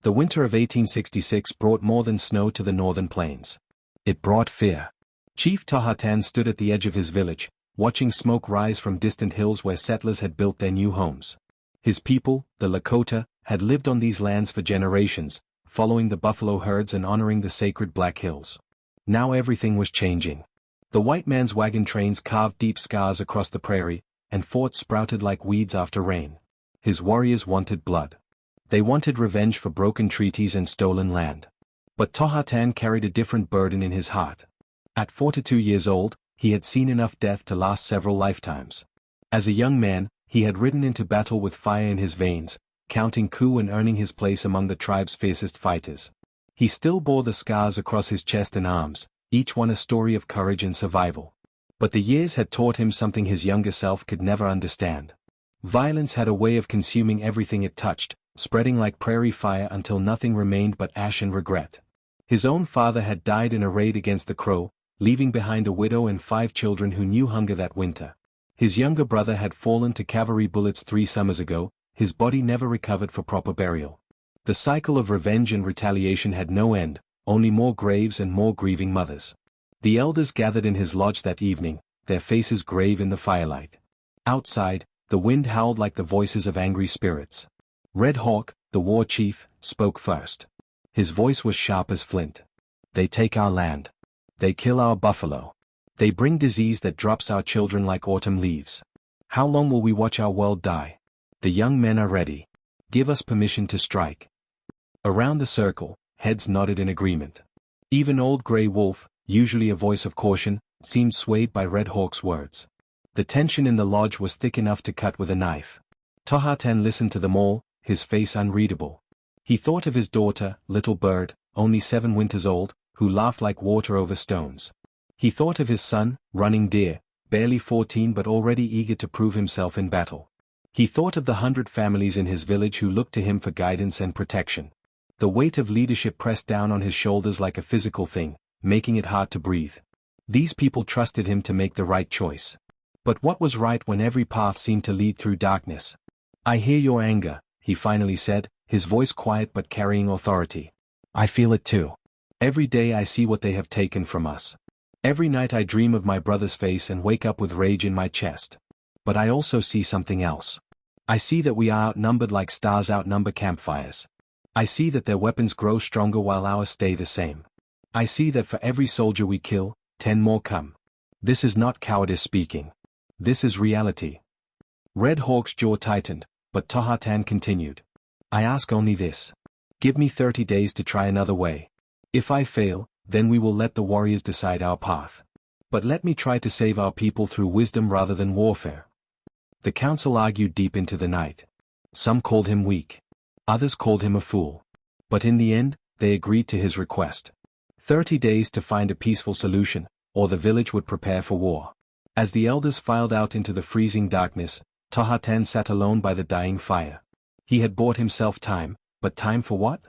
The winter of 1866 brought more than snow to the northern plains. It brought fear. Chief Tahatan stood at the edge of his village, watching smoke rise from distant hills where settlers had built their new homes. His people, the Lakota, had lived on these lands for generations, following the buffalo herds and honoring the sacred Black Hills. Now everything was changing. The white man's wagon trains carved deep scars across the prairie, and forts sprouted like weeds after rain. His warriors wanted blood. They wanted revenge for broken treaties and stolen land. But Tahatan carried a different burden in his heart. At 42 years old, he had seen enough death to last several lifetimes. As a young man, he had ridden into battle with fire in his veins, counting coup and earning his place among the tribe's fiercest fighters. He still bore the scars across his chest and arms, each one a story of courage and survival. But the years had taught him something his younger self could never understand. Violence had a way of consuming everything it touched, spreading like prairie fire until nothing remained but ash and regret. His own father had died in a raid against the Crow, leaving behind a widow and 5 children who knew hunger that winter. His younger brother had fallen to cavalry bullets 3 summers ago, his body never recovered for proper burial. The cycle of revenge and retaliation had no end, only more graves and more grieving mothers. The elders gathered in his lodge that evening, their faces grave in the firelight. Outside, the wind howled like the voices of angry spirits. Red Hawk, the war chief, spoke first. His voice was sharp as flint. They take our land. They kill our buffalo. They bring disease that drops our children like autumn leaves. How long will we watch our world die? The young men are ready. Give us permission to strike. Around the circle, heads nodded in agreement. Even old Grey Wolf, usually a voice of caution, seemed swayed by Red Hawk's words. The tension in the lodge was thick enough to cut with a knife. Tahatan listened to them all, his face unreadable. He thought of his daughter, Little Bird, only 7 winters old, who laughed like water over stones. He thought of his son, Running Deer, barely 14 but already eager to prove himself in battle. He thought of the 100 families in his village who looked to him for guidance and protection. The weight of leadership pressed down on his shoulders like a physical thing, making it hard to breathe. These people trusted him to make the right choice. But what was right when every path seemed to lead through darkness? I hear your anger, he finally said, his voice quiet but carrying authority. I feel it too. Every day I see what they have taken from us. Every night I dream of my brother's face and wake up with rage in my chest. But I also see something else. I see that we are outnumbered like stars outnumber campfires. I see that their weapons grow stronger while ours stay the same. I see that for every soldier we kill, 10 more come. This is not cowardice speaking. This is reality. Red Hawk's jaw tightened, but Tahatan continued. I ask only this. Give me 30 days to try another way. If I fail, then we will let the warriors decide our path. But let me try to save our people through wisdom rather than warfare. The council argued deep into the night. Some called him weak. Others called him a fool. But in the end, they agreed to his request. 30 days to find a peaceful solution, or the village would prepare for war. As the elders filed out into the freezing darkness, Tahatan sat alone by the dying fire. He had bought himself time, but time for what?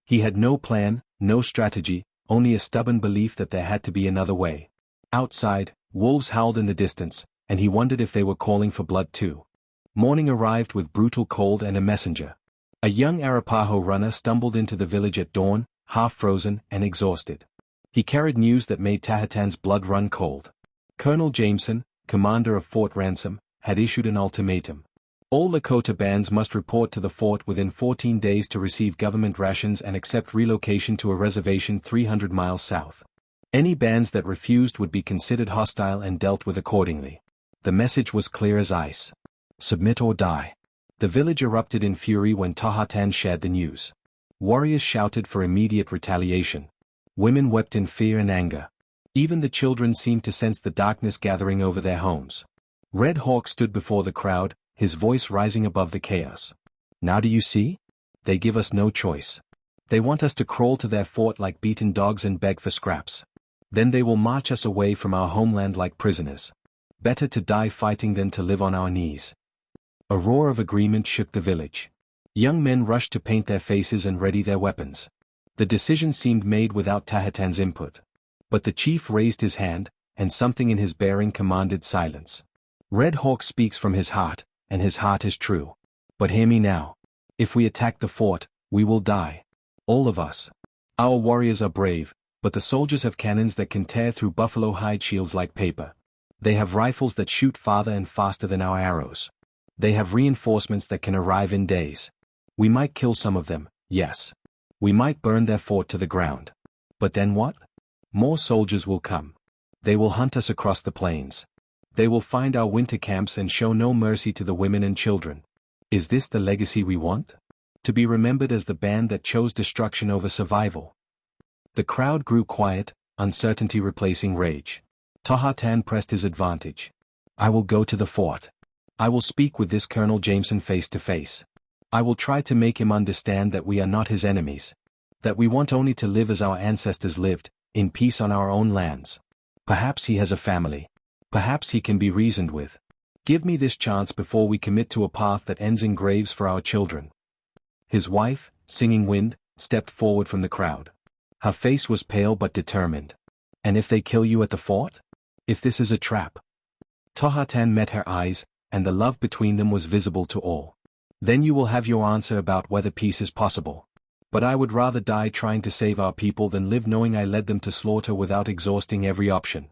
He had no plan, no strategy, only a stubborn belief that there had to be another way. Outside, wolves howled in the distance, and he wondered if they were calling for blood too. Morning arrived with brutal cold and a messenger. A young Arapaho runner stumbled into the village at dawn, half frozen and exhausted. He carried news that made Tahatan's blood run cold. Colonel Jameson, commander of Fort Ransom, had issued an ultimatum. All Lakota bands must report to the fort within 14 days to receive government rations and accept relocation to a reservation 300 miles south. Any bands that refused would be considered hostile and dealt with accordingly. The message was clear as ice. Submit or die. The village erupted in fury when Tahatan shared the news. Warriors shouted for immediate retaliation. Women wept in fear and anger. Even the children seemed to sense the darkness gathering over their homes. Red Hawk stood before the crowd, his voice rising above the chaos. Now do you see? They give us no choice. They want us to crawl to their fort like beaten dogs and beg for scraps. Then they will march us away from our homeland like prisoners. Better to die fighting than to live on our knees. A roar of agreement shook the village. Young men rushed to paint their faces and ready their weapons. The decision seemed made without Tahatan's input. But the chief raised his hand, and something in his bearing commanded silence. Red Hawk speaks from his heart, and his heart is true. But hear me now. If we attack the fort, we will die. All of us. Our warriors are brave, but the soldiers have cannons that can tear through buffalo hide shields like paper. They have rifles that shoot farther and faster than our arrows. They have reinforcements that can arrive in days. We might kill some of them, yes. We might burn their fort to the ground. But then what? More soldiers will come. They will hunt us across the plains. They will find our winter camps and show no mercy to the women and children. Is this the legacy we want? To be remembered as the band that chose destruction over survival? The crowd grew quiet, uncertainty replacing rage. Tahatan pressed his advantage. I will go to the fort. I will speak with this Colonel Jameson face to face. I will try to make him understand that we are not his enemies. That we want only to live as our ancestors lived, in peace on our own lands. Perhaps he has a family. Perhaps he can be reasoned with. Give me this chance before we commit to a path that ends in graves for our children. His wife, Singing Wind, stepped forward from the crowd. Her face was pale but determined. And if they kill you at the fort? If this is a trap? Tahatan met her eyes, and the love between them was visible to all. Then you will have your answer about whether peace is possible. But I would rather die trying to save our people than live knowing I led them to slaughter without exhausting every option.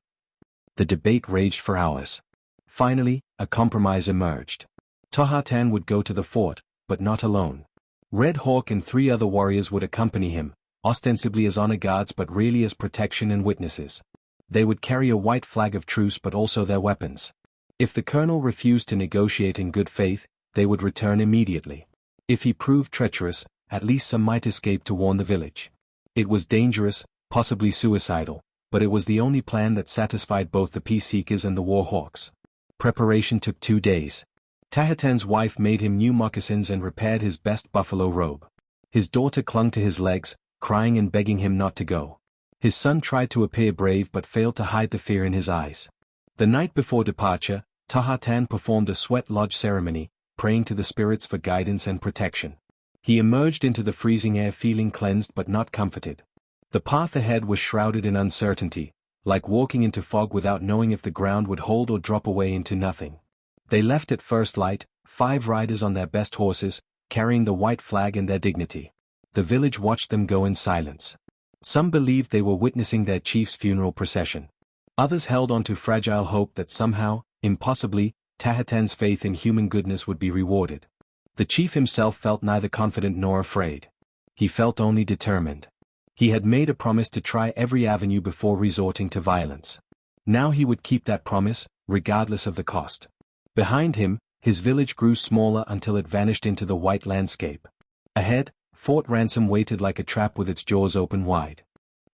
The debate raged for hours. Finally, a compromise emerged. Tahatan would go to the fort, but not alone. Red Hawk and 3 other warriors would accompany him, ostensibly as honor guards but really as protection and witnesses. They would carry a white flag of truce but also their weapons. If the colonel refused to negotiate in good faith, they would return immediately. If he proved treacherous, at least some might escape to warn the village. It was dangerous, possibly suicidal, but it was the only plan that satisfied both the peace-seekers and the war-hawks. Preparation took 2 days. Tahatan's wife made him new moccasins and repaired his best buffalo robe. His daughter clung to his legs, crying and begging him not to go. His son tried to appear brave but failed to hide the fear in his eyes. The night before departure, Tahatan performed a sweat lodge ceremony, praying to the spirits for guidance and protection. He emerged into the freezing air feeling cleansed but not comforted. The path ahead was shrouded in uncertainty, like walking into fog without knowing if the ground would hold or drop away into nothing. They left at first light, 5 riders on their best horses, carrying the white flag and their dignity. The village watched them go in silence. Some believed they were witnessing their chief's funeral procession. Others held on to fragile hope that somehow, impossibly, Tahatan's faith in human goodness would be rewarded. The chief himself felt neither confident nor afraid. He felt only determined. He had made a promise to try every avenue before resorting to violence. Now he would keep that promise, regardless of the cost. Behind him, his village grew smaller until it vanished into the white landscape. Ahead, Fort Ransom waited like a trap with its jaws open wide.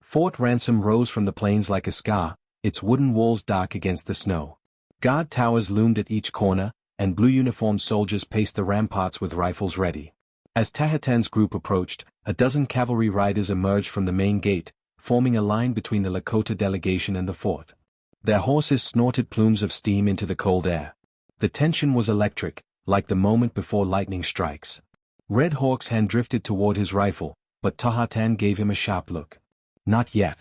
Fort Ransom rose from the plains like a scar, its wooden walls dark against the snow. Guard towers loomed at each corner, and blue-uniformed soldiers paced the ramparts with rifles ready. As Tahatan's group approached, a dozen cavalry riders emerged from the main gate, forming a line between the Lakota delegation and the fort. Their horses snorted plumes of steam into the cold air. The tension was electric, like the moment before lightning strikes. Red Hawk's hand drifted toward his rifle, but Tahatan gave him a sharp look. Not yet.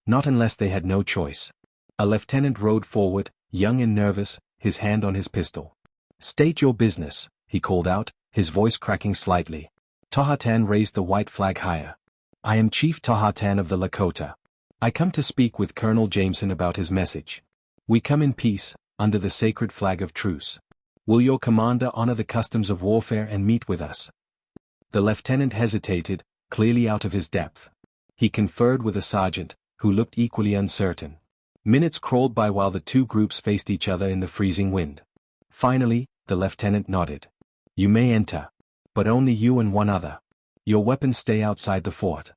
Not unless they had no choice. A lieutenant rode forward, young and nervous, his hand on his pistol. State your business, he called out, his voice cracking slightly. Tahatan raised the white flag higher. I am Chief Tahatan of the Lakota. I come to speak with Colonel Jameson about his message. We come in peace, under the sacred flag of truce. Will your commander honor the customs of warfare and meet with us? The lieutenant hesitated, clearly out of his depth. He conferred with a sergeant, who looked equally uncertain. Minutes crawled by while the 2 groups faced each other in the freezing wind. Finally, the lieutenant nodded. You may enter. But only you and 1 other. Your weapons stay outside the fort.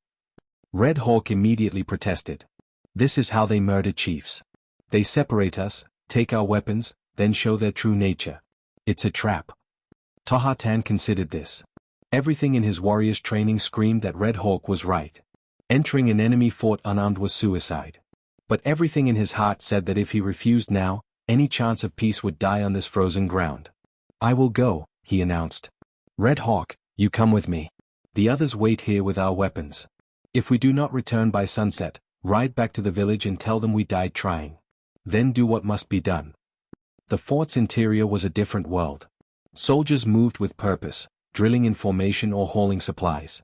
Red Hawk immediately protested. This is how they murder chiefs. They separate us, take our weapons, then show their true nature. It's a trap. Tahatan considered this. Everything in his warrior's training screamed that Red Hawk was right. Entering an enemy fort unarmed was suicide. But everything in his heart said that if he refused now, any chance of peace would die on this frozen ground. I will go, he announced. Red Hawk, you come with me. The others wait here with our weapons. If we do not return by sunset, ride back to the village and tell them we died trying. Then do what must be done. The fort's interior was a different world. Soldiers moved with purpose, drilling in formation or hauling supplies.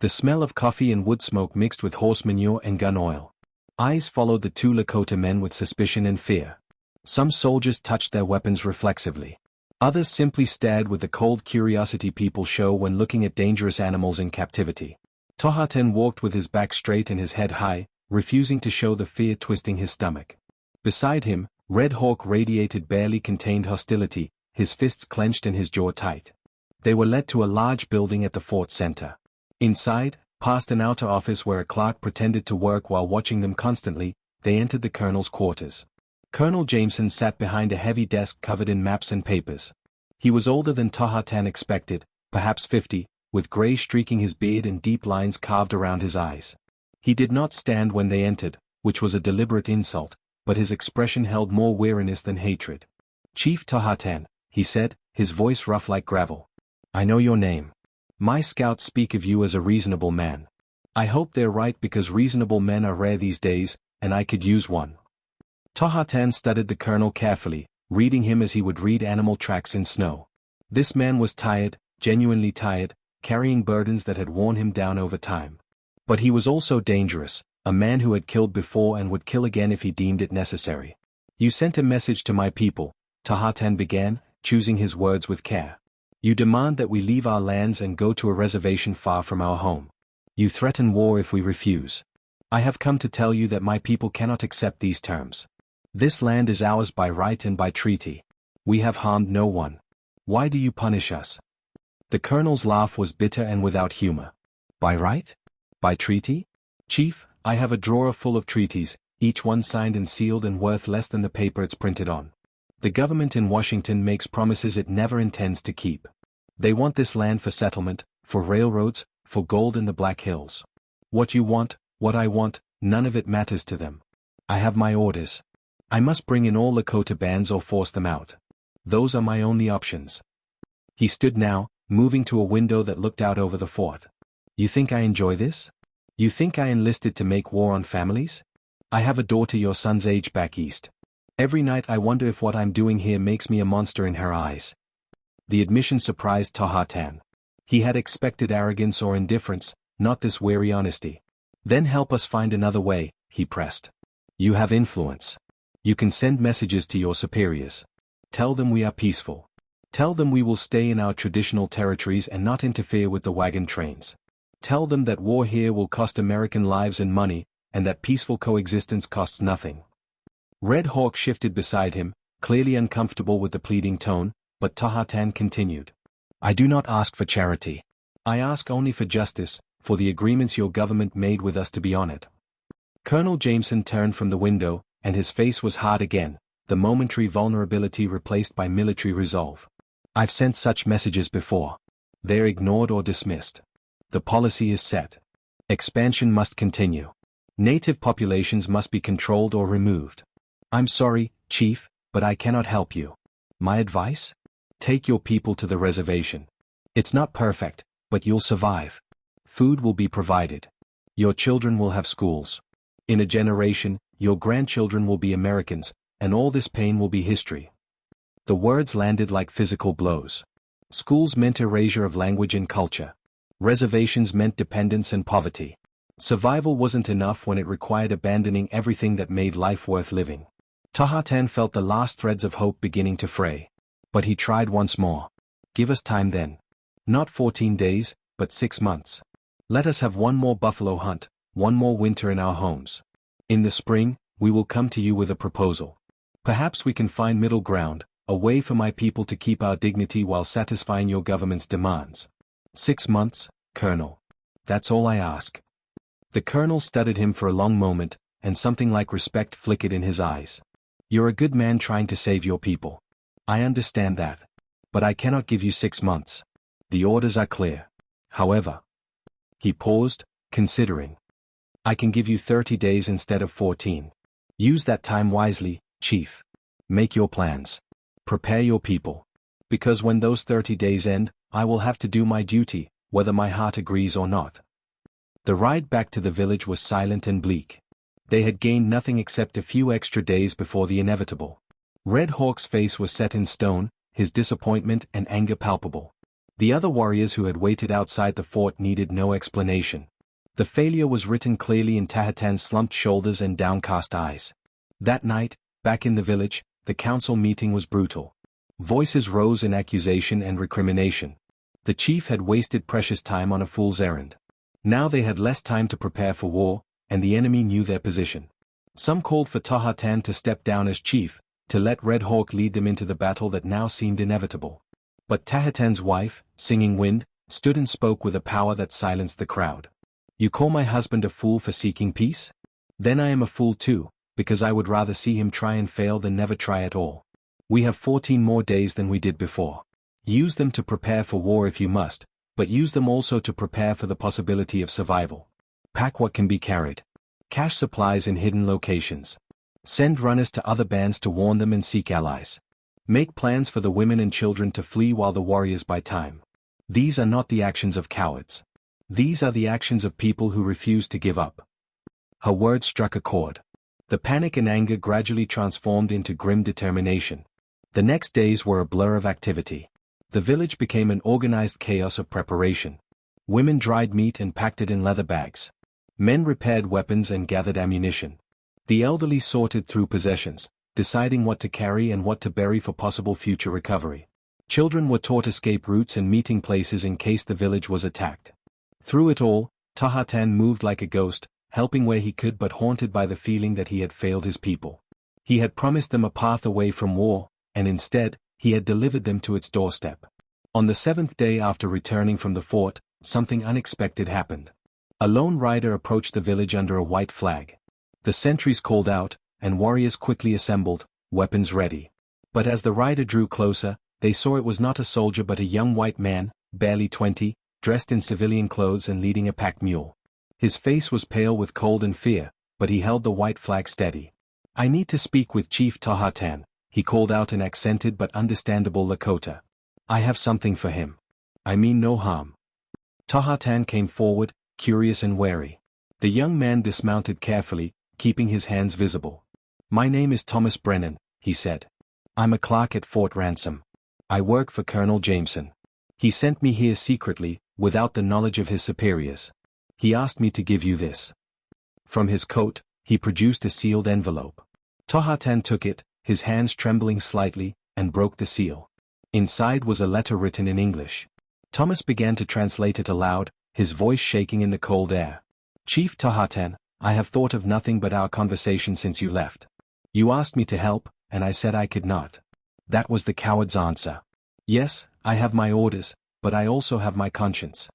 The smell of coffee and wood smoke mixed with horse manure and gun oil. Eyes followed the two Lakota men with suspicion and fear. Some soldiers touched their weapons reflexively. Others simply stared with the cold curiosity people show when looking at dangerous animals in captivity. Powhatan walked with his back straight and his head high, refusing to show the fear twisting his stomach. Beside him, Red Hawk radiated barely contained hostility, his fists clenched and his jaw tight. They were led to a large building at the fort center. Inside, past an outer office where a clerk pretended to work while watching them constantly, they entered the colonel's quarters. Colonel Jameson sat behind a heavy desk covered in maps and papers. He was older than Powhatan expected, perhaps 50, with gray streaking his beard and deep lines carved around his eyes. He did not stand when they entered, which was a deliberate insult, but his expression held more weariness than hatred. "Chief Powhatan," he said, his voice rough like gravel. "I know your name. My scouts speak of you as a reasonable man. I hope they're right because reasonable men are rare these days, and I could use one." Powhatan studied the colonel carefully, reading him as he would read animal tracks in snow. This man was tired, genuinely tired, carrying burdens that had worn him down over time. But he was also dangerous, a man who had killed before and would kill again if he deemed it necessary. "You sent a message to my people," Powhatan began, choosing his words with care. "You demand that we leave our lands and go to a reservation far from our home. You threaten war if we refuse. I have come to tell you that my people cannot accept these terms. This land is ours by right and by treaty. We have harmed no one. Why do you punish us?" The colonel's laugh was bitter and without humor. "By right? By treaty? Chief, I have a drawer full of treaties, each one signed and sealed and worth less than the paper it's printed on. The government in Washington makes promises it never intends to keep. They want this land for settlement, for railroads, for gold in the Black Hills. What you want, what I want, none of it matters to them. I have my orders. I must bring in all Lakota bands or force them out. Those are my only options." He stood now, moving to a window that looked out over the fort. "You think I enjoy this? You think I enlisted to make war on families? I have a daughter your son's age back east. Every night I wonder if what I'm doing here makes me a monster in her eyes." The admission surprised Powhatan. He had expected arrogance or indifference, not this wary honesty. "Then help us find another way," he pressed. "You have influence. You can send messages to your superiors. Tell them we are peaceful. Tell them we will stay in our traditional territories and not interfere with the wagon trains. Tell them that war here will cost American lives and money, and that peaceful coexistence costs nothing." Red Hawk shifted beside him, clearly uncomfortable with the pleading tone, but Powhatan continued. "I do not ask for charity. I ask only for justice, for the agreements your government made with us to be honored." Colonel Jameson turned from the window, and his face was hard again, the momentary vulnerability replaced by military resolve. "I've sent such messages before. They're ignored or dismissed. The policy is set. Expansion must continue. Native populations must be controlled or removed. I'm sorry, Chief, but I cannot help you. My advice? Take your people to the reservation. It's not perfect, but you'll survive. Food will be provided. Your children will have schools. In a generation, your grandchildren will be Americans, and all this pain will be history." The words landed like physical blows. Schools meant erasure of language and culture. Reservations meant dependence and poverty. Survival wasn't enough when it required abandoning everything that made life worth living. Powhatan felt the last threads of hope beginning to fray. But he tried once more. "Give us time then. Not 14 days, but 6 months. Let us have one more buffalo hunt, one more winter in our homes. In the spring, we will come to you with a proposal. Perhaps we can find middle ground, a way for my people to keep our dignity while satisfying your government's demands. 6 months, Colonel. That's all I ask." The colonel studied him for a long moment, and something like respect flickered in his eyes. "You're a good man trying to save your people. I understand that. But I cannot give you 6 months. The orders are clear. However..." He paused, considering. "I can give you 30 days instead of 14. Use that time wisely, Chief. Make your plans. Prepare your people. Because when those 30 days end, I will have to do my duty, whether my heart agrees or not." The ride back to the village was silent and bleak. They had gained nothing except a few extra days before the inevitable. Red Hawk's face was set in stone, his disappointment and anger palpable. The other warriors who had waited outside the fort needed no explanation. The failure was written clearly in Tahatan's slumped shoulders and downcast eyes. That night, back in the village, the council meeting was brutal. Voices rose in accusation and recrimination. The chief had wasted precious time on a fool's errand. Now they had less time to prepare for war, and the enemy knew their position. Some called for Tahatan to step down as chief, to let Red Hawk lead them into the battle that now seemed inevitable. But Tahatan's wife, Singing Wind, stood and spoke with a power that silenced the crowd. You call my husband a fool for seeking peace? Then I am a fool too, because I would rather see him try and fail than never try at all. We have 14 more days than we did before. Use them to prepare for war if you must, but use them also to prepare for the possibility of survival. Pack what can be carried. Cache supplies in hidden locations. Send runners to other bands to warn them and seek allies. Make plans for the women and children to flee while the warriors buy time. These are not the actions of cowards. These are the actions of people who refuse to give up. Her words struck a chord. The panic and anger gradually transformed into grim determination. The next days were a blur of activity. The village became an organized chaos of preparation. Women dried meat and packed it in leather bags. Men repaired weapons and gathered ammunition. The elderly sorted through possessions, deciding what to carry and what to bury for possible future recovery. Children were taught escape routes and meeting places in case the village was attacked. Through it all, Tahatan moved like a ghost, helping where he could but haunted by the feeling that he had failed his people. He had promised them a path away from war, and instead, he had delivered them to its doorstep. On the 7th day after returning from the fort, something unexpected happened. A lone rider approached the village under a white flag. The sentries called out, and warriors quickly assembled, weapons ready. But as the rider drew closer, they saw it was not a soldier but a young white man, barely 20, dressed in civilian clothes and leading a pack mule. His face was pale with cold and fear, but he held the white flag steady. I need to speak with Chief Tahatan, he called out in accented but understandable Lakota. I have something for him. I mean no harm. Tahatan came forward, curious and wary. The young man dismounted carefully, keeping his hands visible. My name is Thomas Brennan, he said. I'm a clerk at Fort Ransom. I work for Colonel Jameson. He sent me here secretly, without the knowledge of his superiors. He asked me to give you this. From his coat, he produced a sealed envelope. Tahatan took it, his hands trembling slightly, and broke the seal. Inside was a letter written in English. Thomas began to translate it aloud, his voice shaking in the cold air. Chief Tahatan, I have thought of nothing but our conversation since you left. You asked me to help, and I said I could not. That was the coward's answer. Yes, I have my orders, but I also have my conscience.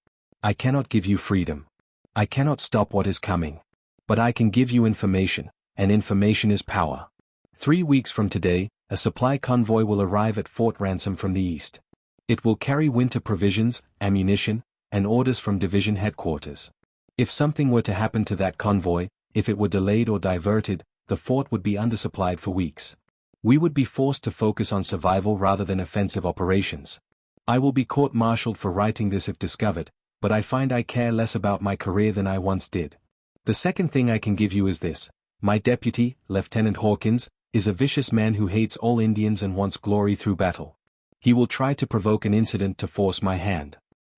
I cannot give you freedom. I cannot stop what is coming. But I can give you information, and information is power. 3 weeks from today, a supply convoy will arrive at Fort Ransom from the east. It will carry winter provisions, ammunition, and orders from division headquarters. If something were to happen to that convoy, if it were delayed or diverted, the fort would be undersupplied for weeks. We would be forced to focus on survival rather than offensive operations. I will be court-martialed for writing this if discovered, but I find I care less about my career than I once did. The second thing I can give you is this. My deputy, Lieutenant Hawkins, is a vicious man who hates all Indians and wants glory through battle. He will try to provoke an incident to force my hand.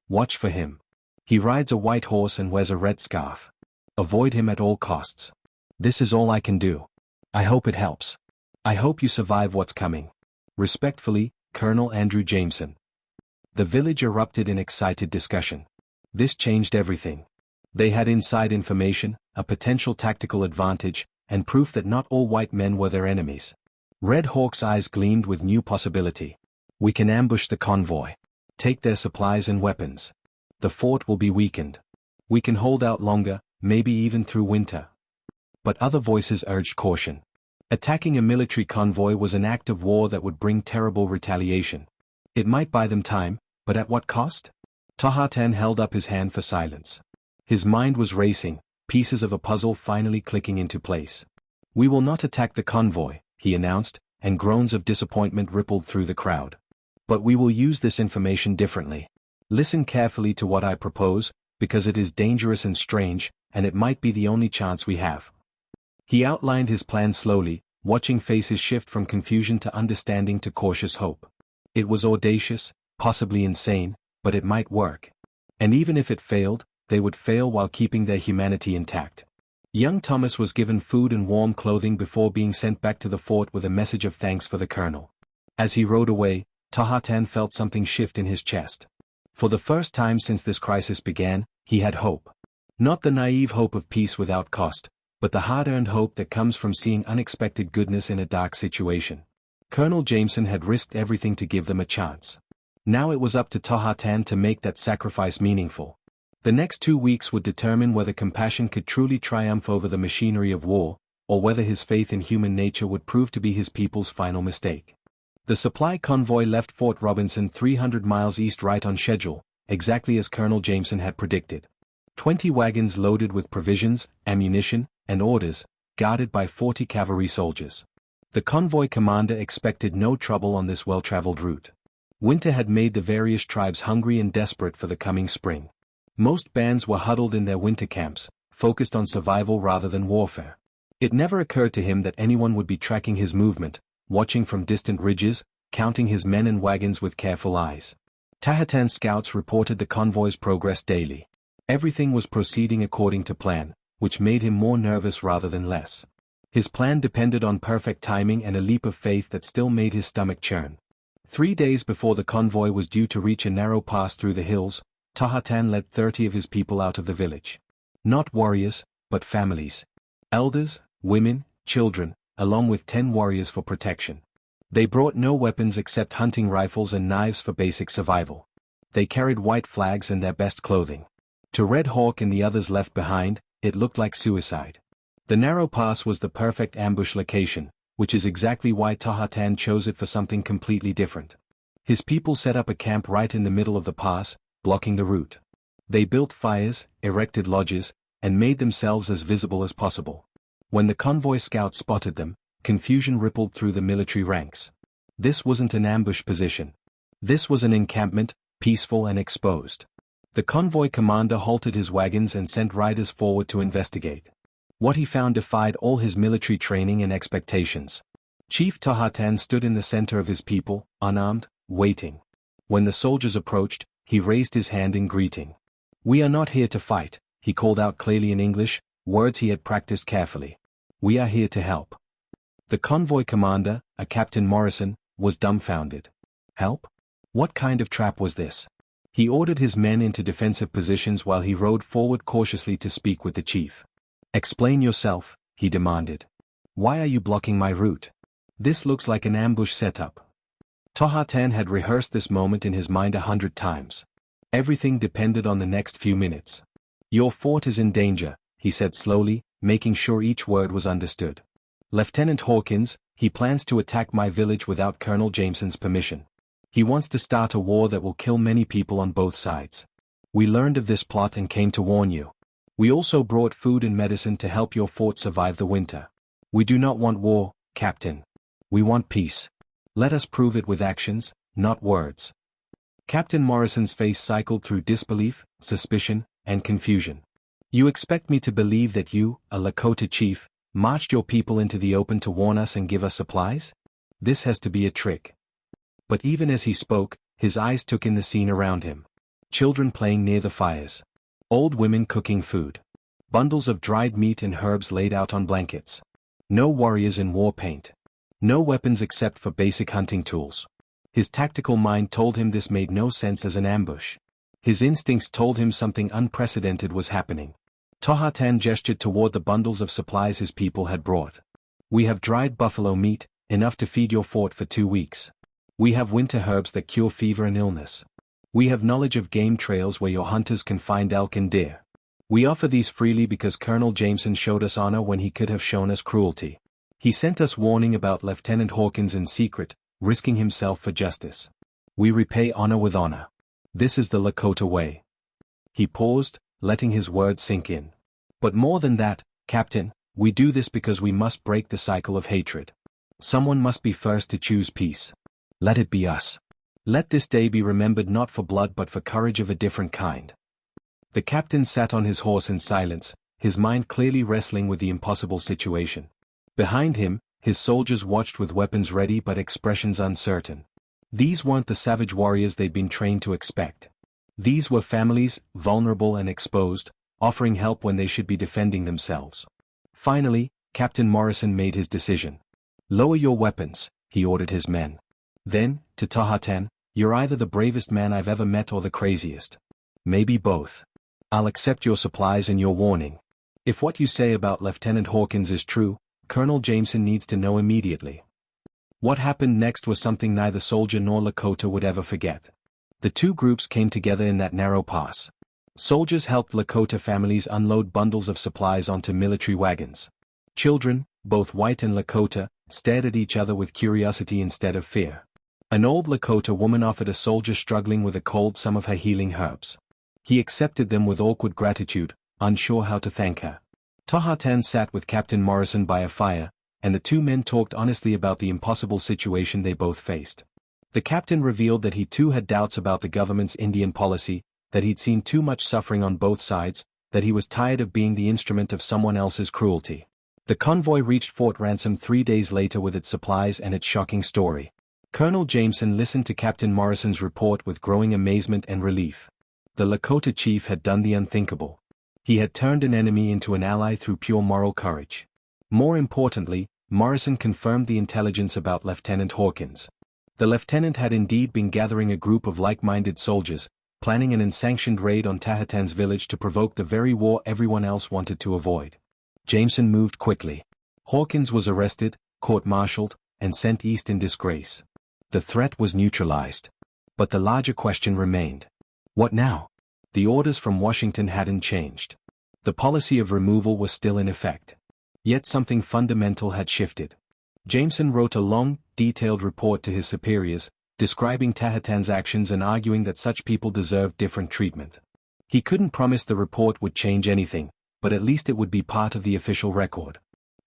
Watch for him. He rides a white horse and wears a red scarf. Avoid him at all costs. This is all I can do. I hope it helps. I hope you survive what's coming. Respectfully, Colonel Andrew Jameson. The village erupted in excited discussion. This changed everything. They had inside information, a potential tactical advantage, and proof that not all white men were their enemies. Red Hawk's eyes gleamed with new possibility. We can ambush the convoy. Take their supplies and weapons. The fort will be weakened. We can hold out longer, maybe even through winter. But other voices urged caution. Attacking a military convoy was an act of war that would bring terrible retaliation. It might buy them time, but at what cost? Tahatan held up his hand for silence. His mind was racing, pieces of a puzzle finally clicking into place. We will not attack the convoy, he announced, and groans of disappointment rippled through the crowd. But we will use this information differently. Listen carefully to what I propose, because it is dangerous and strange, and it might be the only chance we have. He outlined his plan slowly, watching faces shift from confusion to understanding to cautious hope. It was audacious, possibly insane, but it might work. And even if it failed, they would fail while keeping their humanity intact. Young Thomas was given food and warm clothing before being sent back to the fort with a message of thanks for the colonel. As he rode away, Tahatan felt something shift in his chest. For the first time since this crisis began, he had hope. Not the naive hope of peace without cost, but the hard-earned hope that comes from seeing unexpected goodness in a dark situation. Colonel Jameson had risked everything to give them a chance. Now it was up to Tahatan to make that sacrifice meaningful. The next 2 weeks would determine whether compassion could truly triumph over the machinery of war, or whether his faith in human nature would prove to be his people's final mistake. The supply convoy left Fort Robinson 300 miles east right on schedule, exactly as Colonel Jameson had predicted. 20 wagons loaded with provisions, ammunition, and orders, guarded by 40 cavalry soldiers. The convoy commander expected no trouble on this well-traveled route. Winter had made the various tribes hungry and desperate for the coming spring. Most bands were huddled in their winter camps, focused on survival rather than warfare. It never occurred to him that anyone would be tracking his movement, watching from distant ridges, counting his men and wagons with careful eyes. Tahatan scouts reported the convoy's progress daily. Everything was proceeding according to plan, which made him more nervous rather than less. His plan depended on perfect timing and a leap of faith that still made his stomach churn. 3 days before the convoy was due to reach a narrow pass through the hills, Tahatan led 30 of his people out of the village. Not warriors, but families. Elders, women, children, along with 10 warriors for protection. They brought no weapons except hunting rifles and knives for basic survival. They carried white flags and their best clothing. To Red Hawk and the others left behind, it looked like suicide. The narrow pass was the perfect ambush location, which is exactly why Tahatan chose it for something completely different. His people set up a camp right in the middle of the pass, blocking the route. They built fires, erected lodges, and made themselves as visible as possible. When the convoy scouts spotted them, confusion rippled through the military ranks. This wasn't an ambush position. This was an encampment, peaceful and exposed. The convoy commander halted his wagons and sent riders forward to investigate. What he found defied all his military training and expectations. Chief Tahatan stood in the center of his people, unarmed, waiting. When the soldiers approached, he raised his hand in greeting. "We are not here to fight," he called out clearly in English, words he had practiced carefully. "We are here to help." The convoy commander, a Captain Morrison, was dumbfounded. Help? What kind of trap was this? He ordered his men into defensive positions while he rode forward cautiously to speak with the chief. "Explain yourself," he demanded. "Why are you blocking my route? This looks like an ambush setup." Tahatan had rehearsed this moment in his mind 100 times. Everything depended on the next few minutes. "Your fort is in danger," he said slowly, making sure each word was understood. "Lieutenant Hawkins, he plans to attack my village without Colonel Jameson's permission. He wants to start a war that will kill many people on both sides. We learned of this plot and came to warn you. We also brought food and medicine to help your fort survive the winter. We do not want war, Captain. We want peace. Let us prove it with actions, not words." Captain Morrison's face cycled through disbelief, suspicion, and confusion. "You expect me to believe that you, a Lakota chief, marched your people into the open to warn us and give us supplies? This has to be a trick." But even as he spoke, his eyes took in the scene around him. Children playing near the fires. Old women cooking food. Bundles of dried meat and herbs laid out on blankets. No warriors in war paint. No weapons except for basic hunting tools. His tactical mind told him this made no sense as an ambush. His instincts told him something unprecedented was happening. Tahatan gestured toward the bundles of supplies his people had brought. "We have dried buffalo meat, enough to feed your fort for 2 weeks. We have winter herbs that cure fever and illness. We have knowledge of game trails where your hunters can find elk and deer. We offer these freely because Colonel Jameson showed us honor when he could have shown us cruelty. He sent us warning about Lieutenant Hawkins in secret, risking himself for justice. We repay honor with honor. This is the Lakota way." He paused, letting his words sink in. "But more than that, Captain, we do this because we must break the cycle of hatred. Someone must be first to choose peace. Let it be us. Let this day be remembered not for blood but for courage of a different kind." The captain sat on his horse in silence, his mind clearly wrestling with the impossible situation. Behind him, his soldiers watched with weapons ready but expressions uncertain. These weren't the savage warriors they'd been trained to expect. These were families, vulnerable and exposed, offering help when they should be defending themselves. Finally, Captain Morrison made his decision. "Lower your weapons," he ordered his men. Then, to Tahatan, "You're either the bravest man I've ever met or the craziest. Maybe both. I'll accept your supplies and your warning. If what you say about Lieutenant Hawkins is true, Colonel Jameson needs to know immediately." What happened next was something neither soldier nor Lakota would ever forget. The two groups came together in that narrow pass. Soldiers helped Lakota families unload bundles of supplies onto military wagons. Children, both white and Lakota, stared at each other with curiosity instead of fear. An old Lakota woman offered a soldier struggling with a cold some of her healing herbs. He accepted them with awkward gratitude, unsure how to thank her. Tahatan sat with Captain Morrison by a fire, and the two men talked honestly about the impossible situation they both faced. The captain revealed that he too had doubts about the government's Indian policy, that he'd seen too much suffering on both sides, that he was tired of being the instrument of someone else's cruelty. The convoy reached Fort Ransom 3 days later with its supplies and its shocking story. Colonel Jameson listened to Captain Morrison's report with growing amazement and relief. The Lakota chief had done the unthinkable. He had turned an enemy into an ally through pure moral courage. More importantly, Morrison confirmed the intelligence about Lieutenant Hawkins. The lieutenant had indeed been gathering a group of like-minded soldiers, planning an unsanctioned raid on Tahatan's village to provoke the very war everyone else wanted to avoid. Jameson moved quickly. Hawkins was arrested, court-martialed, and sent east in disgrace. The threat was neutralized. But the larger question remained. What now? The orders from Washington hadn't changed. The policy of removal was still in effect. Yet something fundamental had shifted. Jameson wrote a long, detailed report to his superiors, describing Tahatan's actions and arguing that such people deserved different treatment. He couldn't promise the report would change anything, but at least it would be part of the official record.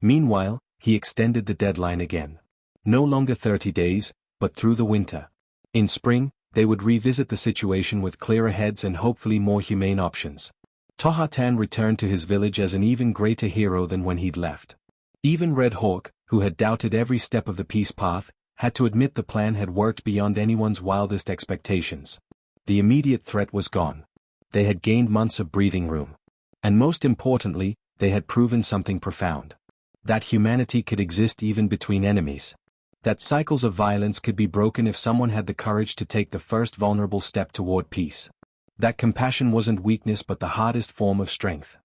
Meanwhile, he extended the deadline again. No longer 30 days, but through the winter. In spring, they would revisit the situation with clearer heads and hopefully more humane options. Tahatan returned to his village as an even greater hero than when he'd left. Even Red Hawk, who had doubted every step of the peace path, had to admit the plan had worked beyond anyone's wildest expectations. The immediate threat was gone. They had gained months of breathing room. And most importantly, they had proven something profound. That humanity could exist even between enemies. That cycles of violence could be broken if someone had the courage to take the first vulnerable step toward peace. That compassion wasn't weakness but the hardest form of strength.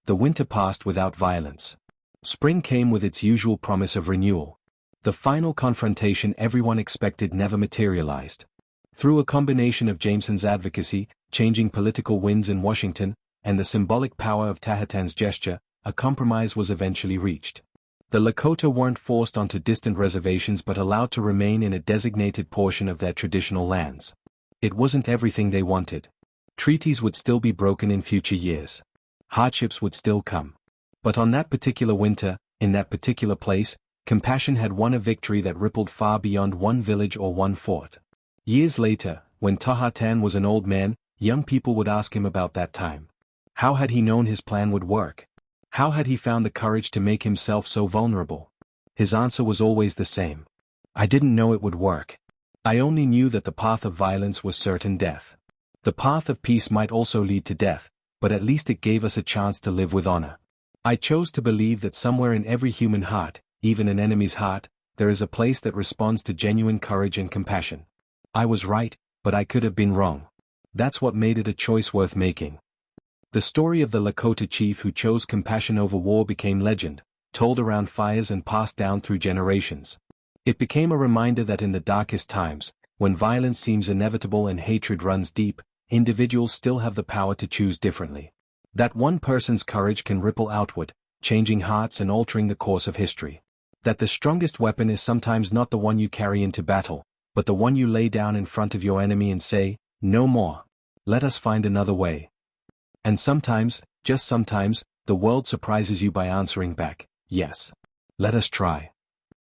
The winter passed without violence. Spring came with its usual promise of renewal. The final confrontation everyone expected never materialized. Through a combination of Jameson's advocacy, changing political winds in Washington, and the symbolic power of Tahatan's gesture, a compromise was eventually reached. The Lakota weren't forced onto distant reservations but allowed to remain in a designated portion of their traditional lands. It wasn't everything they wanted. Treaties would still be broken in future years. Hardships would still come. But on that particular winter, in that particular place, compassion had won a victory that rippled far beyond one village or one fort. Years later, when Tahatan was an old man, young people would ask him about that time. How had he known his plan would work? How had he found the courage to make himself so vulnerable? His answer was always the same. I didn't know it would work. I only knew that the path of violence was certain death. The path of peace might also lead to death, but at least it gave us a chance to live with honor. I chose to believe that somewhere in every human heart, even an enemy's heart, there is a place that responds to genuine courage and compassion. I was right, but I could have been wrong. That's what made it a choice worth making. The story of the Lakota chief who chose compassion over war became legend, told around fires and passed down through generations. It became a reminder that in the darkest times, when violence seems inevitable and hatred runs deep, individuals still have the power to choose differently. That one person's courage can ripple outward, changing hearts and altering the course of history. That the strongest weapon is sometimes not the one you carry into battle, but the one you lay down in front of your enemy and say, "No more. Let us find another way." And sometimes, just sometimes, the world surprises you by answering back, "Yes. Let us try."